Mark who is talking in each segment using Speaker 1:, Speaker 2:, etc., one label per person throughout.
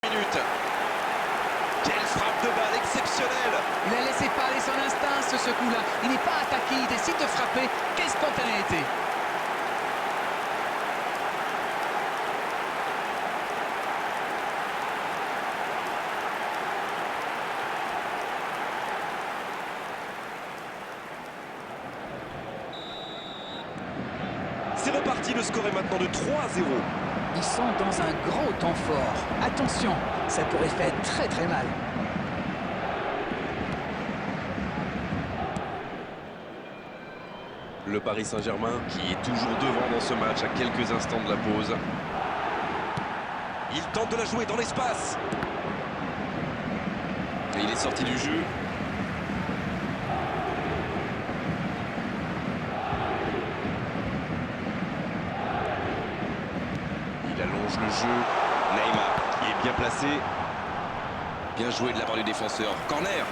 Speaker 1: minutes. Quelle frappe de balle exceptionnelle.
Speaker 2: Il a laissé parler son instinct sur ce coup-là. Il n'est pas attaqué, il décide de frapper. Quelle spontanéité!
Speaker 1: C'est reparti, le score est maintenant de 3-0.
Speaker 2: Ils sont dans un gros temps fort. Attention, ça pourrait faire très très mal.
Speaker 1: Le Paris Saint-Germain qui est toujours devant dans ce match à quelques instants de la pause. Il tente de la jouer dans l'espace. Et il est sorti du jeu. Il allonge le jeu. Neymar qui est bien placé. Bien joué de la part du défenseur. Corner.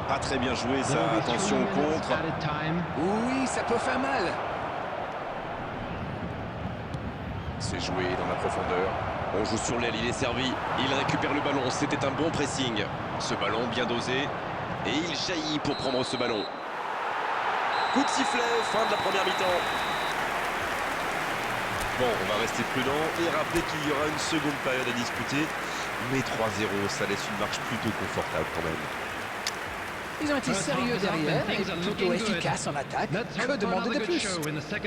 Speaker 1: Pas très bien joué ça, attention au contre.
Speaker 2: Oui, ça peut faire mal.
Speaker 1: C'est joué dans la profondeur. On joue sur l'aile, il est servi. Il récupère le ballon, c'était un bon pressing. Ce ballon bien dosé. Et il jaillit pour prendre ce ballon. Coup de sifflet, fin de la première mi-temps. Bon, on va rester prudent et rappeler qu'il y aura une seconde période à disputer. Mais 3-0, ça laisse une marche plutôt confortable quand même.
Speaker 2: Ils ont été sérieux derrière et plutôt efficaces en attaque. Que demander de plus?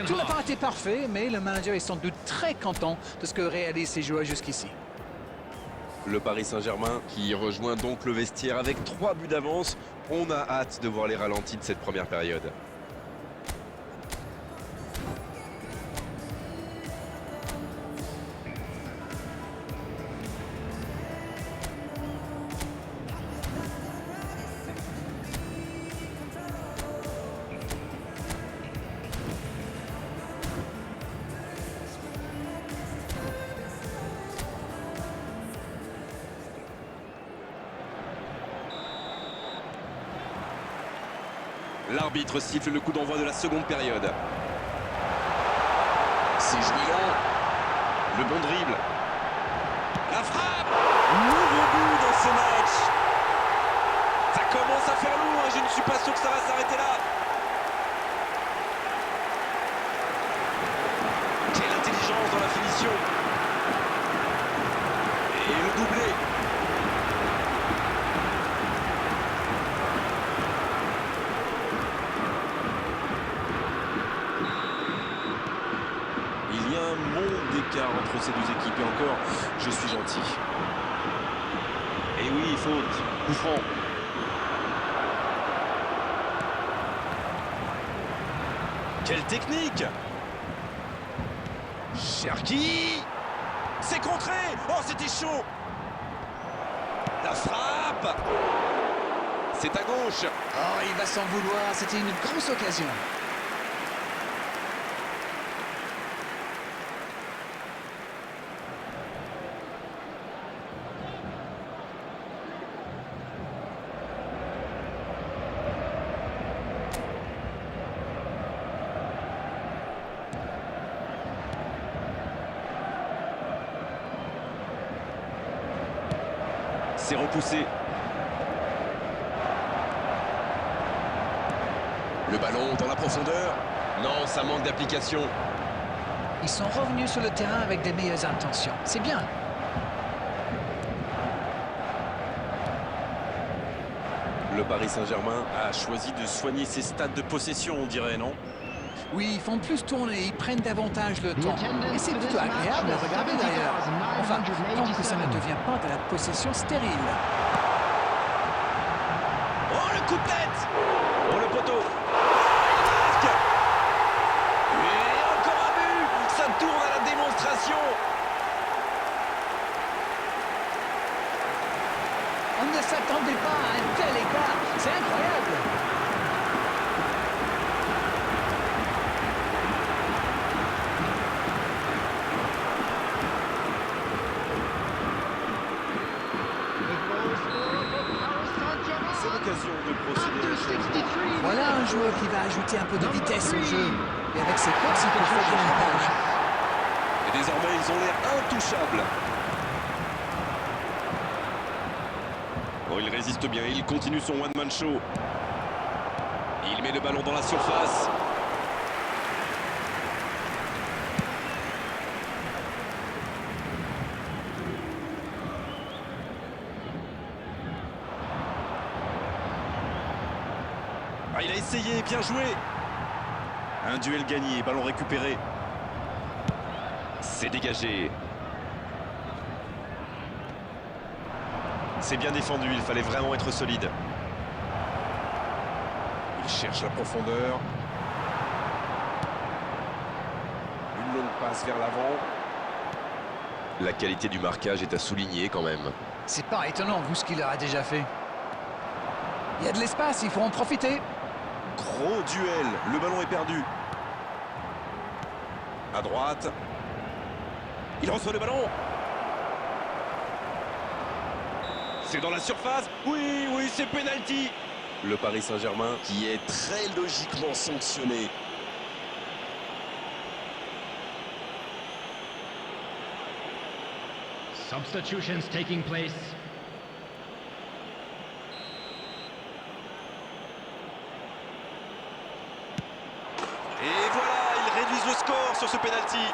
Speaker 2: Tout n'a pas été parfait, mais le manager est sans doute très content de ce que réalisent ses joueurs jusqu'ici.
Speaker 1: Le Paris Saint-Germain qui rejoint donc le vestiaire avec 3 buts d'avance. On a hâte de voir les ralentis de cette première période. L'arbitre siffle le coup d'envoi de la seconde période. C'est jouillon. Le bon dribble. La frappe. Nouveau but dans ce match. Ça commence à faire lourd et je ne suis pas sûr que ça va s'arrêter là. Quelle intelligence dans la finition. Et le doublé. Il y a un monde d'écart entre ces deux équipes et encore, je suis gentil. Et oui, faute, coup franc. Quelle technique! Cherki! C'est contré! Oh, c'était chaud! La frappe! C'est à gauche!
Speaker 2: Oh, il va s'en vouloir, c'était une grosse occasion.
Speaker 1: C'est repoussé. Le ballon dans la profondeur. Non, ça manque d'application.
Speaker 2: Ils sont revenus sur le terrain avec des meilleures intentions. C'est bien.
Speaker 1: Le Paris Saint-Germain a choisi de soigner ses stades de possession, on dirait, non?
Speaker 2: Oui, ils font plus tourner, ils prennent davantage le temps. Et c'est plutôt agréable à regarder d'ailleurs. Enfin, tant que ça ne devient pas de la possession stérile.
Speaker 1: Oh, le coup de tête! Oh, le poteau! Il marque! Et encore un but! Ça tourne à la démonstration!
Speaker 2: On ne s'attendait pas à un tel écart. C'est incroyable.
Speaker 3: The goal scorer
Speaker 1: l'occasion de procéder au changement.
Speaker 2: Voilà un joueur qui va ajouter un peu de vitesse au jeu. Et avec ses courses, il peut faire des ravages.
Speaker 1: Et désormais, ils ont l'air intouchables. Bon, il résiste bien, il continue son one-man show. Il met le ballon dans la surface. Ah, il a essayé, bien joué. Un duel gagné, ballon récupéré. C'est dégagé. C'est bien défendu, il fallait vraiment être solide. Il cherche la profondeur. Une longue passe vers l'avant. La qualité du marquage est à souligner quand même.
Speaker 2: C'est pas étonnant vu ce qu'il leur a déjà fait. Il y a de l'espace, il faut en profiter.
Speaker 1: Gros duel, le ballon est perdu. À droite. Il reçoit le ballon. C'est dans la surface. Oui, oui, c'est penalty. Le Paris Saint-Germain qui est très logiquement sanctionné.
Speaker 3: Substitutions taking place.
Speaker 1: Et voilà, ils réduisent le score sur ce penalty.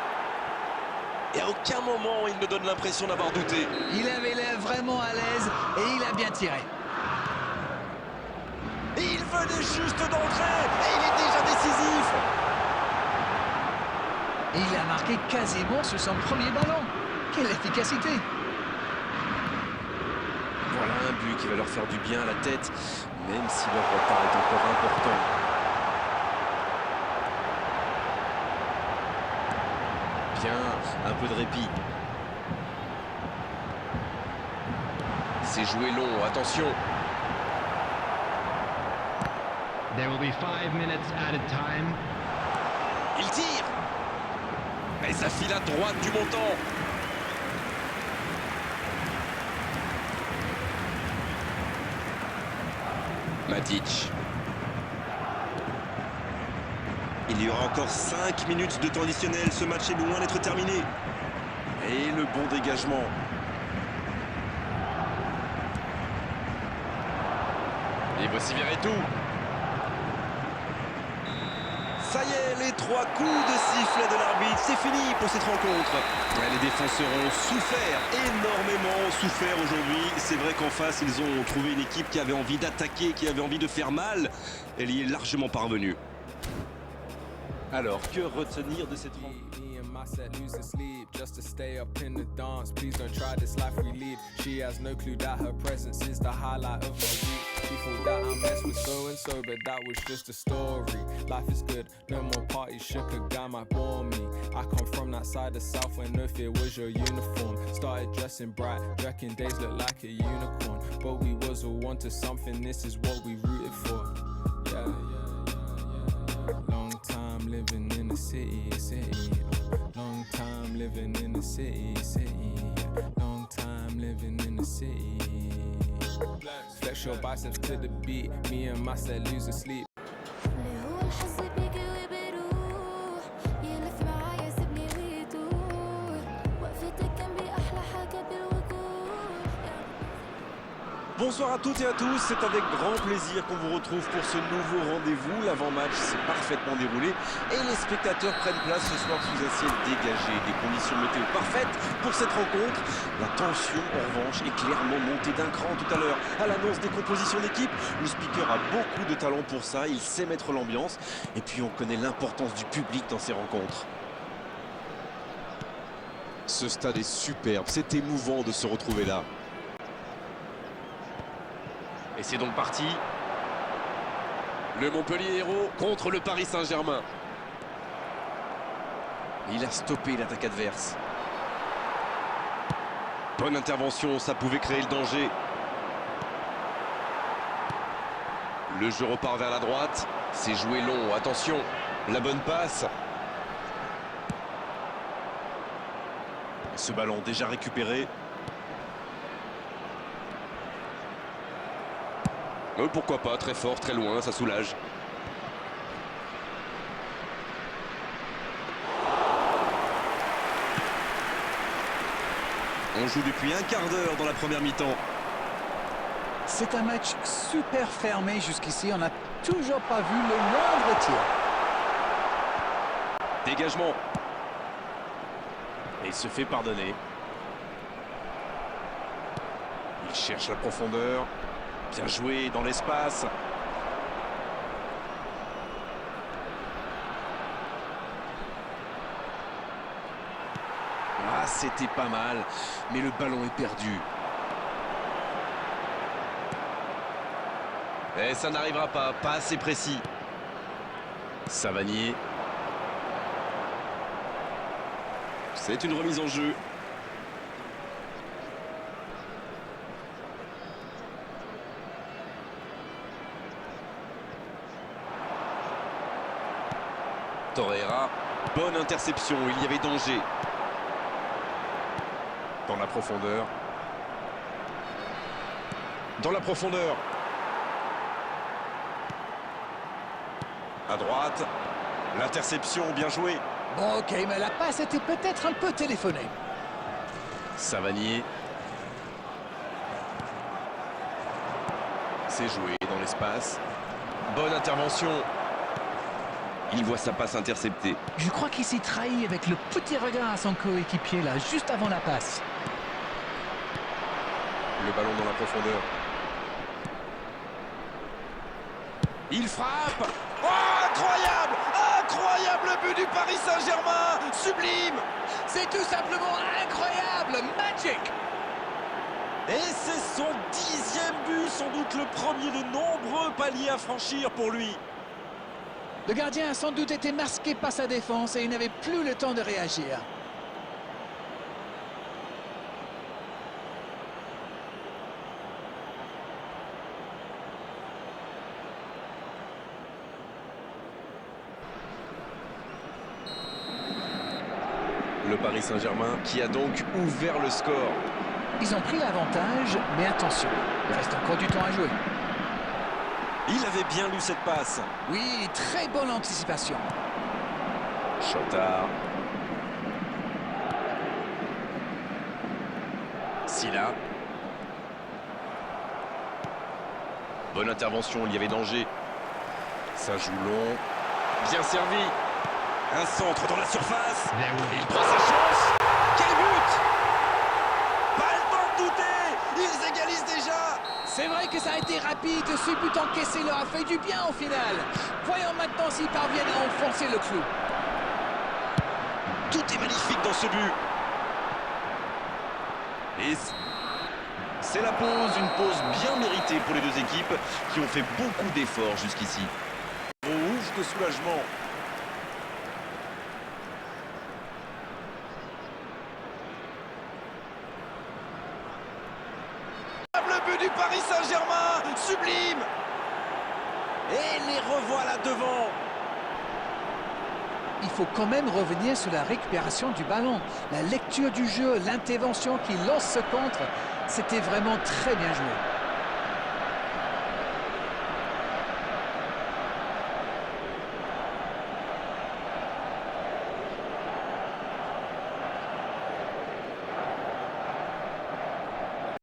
Speaker 1: Et à aucun moment, il ne donne l'impression d'avoir douté.
Speaker 2: Il avait l'air vraiment à l'aise et il a bien tiré.
Speaker 1: Et il venait juste d'entrer. Et il est déjà décisif.
Speaker 2: Et il a marqué quasiment sur son premier ballon. Quelle efficacité!
Speaker 1: Voilà un but qui va leur faire du bien à la tête, même si leur retard est encore important. Bien, un peu de répit. C'est joué long, attention.
Speaker 3: There will be 5 minutes added time.
Speaker 1: Il tire. Et ça file à droite du montant. Matic. Il y aura encore 5 minutes de temps additionnel. Ce match est loin d'être terminé. Et le bon dégagement. Et voici Verretou. Ça y est, les 3 coups de sifflet de l'arbitre, c'est fini pour cette rencontre. Les défenseurs ont souffert, énormément souffert aujourd'hui. C'est vrai qu'en face, ils ont trouvé une équipe qui avait envie d'attaquer, qui avait envie de faire mal. Elle y est largement parvenue. Alors, que retenir de cette rencontre?
Speaker 4: Mindset, losing sleep just to stay up in the dance. Please don't try this life we lead. She has no clue that her presence is the highlight of my week. She thought that I messed with so and so, but that was just a story. Life is good, no more parties. Shook a guy might bore me. I come from that side of South where no fear was your uniform. Started dressing bright, reckon days look like a unicorn. But we was all onto something. This is what we rooted for. Yeah. Long time living in the city. Long time living in the city. Long time living in the city. Flex your biceps to the beat. Me and my set losing sleep.
Speaker 1: Bonsoir à toutes et à tous, c'est avec grand plaisir qu'on vous retrouve pour ce nouveau rendez-vous. L'avant-match s'est parfaitement déroulé et les spectateurs prennent place ce soir sous un ciel dégagé. Des conditions météo parfaites pour cette rencontre. La tension, en revanche, est clairement montée d'un cran tout à l'heure. À l'annonce des compositions d'équipe, le speaker a beaucoup de talent pour ça, il sait mettre l'ambiance. Et puis on connaît l'importance du public dans ces rencontres. Ce stade est superbe, c'est émouvant de se retrouver là. Et c'est donc parti. Le Montpellier héros contre le Paris Saint-Germain. Il a stoppé l'attaque adverse. Bonne intervention, ça pouvait créer le danger. Le jeu repart vers la droite. C'est joué long, attention. La bonne passe. Ce ballon déjà récupéré. Pourquoi pas, très fort, très loin, ça soulage. On joue depuis un quart d'heure dans la première mi-temps.
Speaker 2: C'est un match super fermé jusqu'ici. On n'a toujours pas vu le moindre tir.
Speaker 1: Dégagement. Et il se fait pardonner. Il cherche la profondeur. Bien joué dans l'espace. Ah, c'était pas mal, mais le ballon est perdu. Et ça n'arrivera pas assez précis. Savanier. C'est une remise en jeu. Torreira, bonne interception, il y avait danger. Dans la profondeur. Dans la profondeur. À droite. L'interception, bien joué.
Speaker 2: Bon, ok, mais la passe était peut-être un peu téléphonée.
Speaker 1: Savanier. C'est joué dans l'espace. Bonne intervention. Il voit sa passe interceptée.
Speaker 2: Je crois qu'il s'est trahi avec le petit regard à son coéquipier là, juste avant la passe.
Speaker 1: Le ballon dans la profondeur. Il frappe. Oh, incroyable! Incroyable but du Paris Saint-Germain! Sublime!
Speaker 2: C'est tout simplement incroyable! Magic!
Speaker 1: Et c'est son 10e but, sans doute le premier de nombreux paliers à franchir pour lui.
Speaker 2: Le gardien a sans doute été masqué par sa défense et il n'avait plus le temps de réagir.
Speaker 1: Le Paris Saint-Germain qui a donc ouvert le score.
Speaker 2: Ils ont pris l'avantage, mais attention, il reste encore du temps à jouer.
Speaker 1: Il avait bien lu cette passe.
Speaker 2: Oui, très bonne anticipation.
Speaker 1: Chotard. Silla. Bonne intervention, il y avait danger. Ça joue long. Bien servi. Un centre dans la surface. Il prend sa chance. Quel but! Pas le temps de douter. Ils égalisent déjà.
Speaker 2: C'est vrai que ça a été rapide, ce but encaissé leur a fait du bien au final. Voyons maintenant s'ils parviennent à enfoncer le clou.
Speaker 1: Tout est magnifique dans ce but. Et c'est la pause, une pause bien méritée pour les deux équipes qui ont fait beaucoup d'efforts jusqu'ici. Oh, ouf de soulagement. Le but du Paris Saint-Germain, sublime. Et les revoilà devant.
Speaker 2: Il faut quand même revenir sur la récupération du ballon. La lecture du jeu, l'intervention qui lance ce contre, c'était vraiment très bien joué.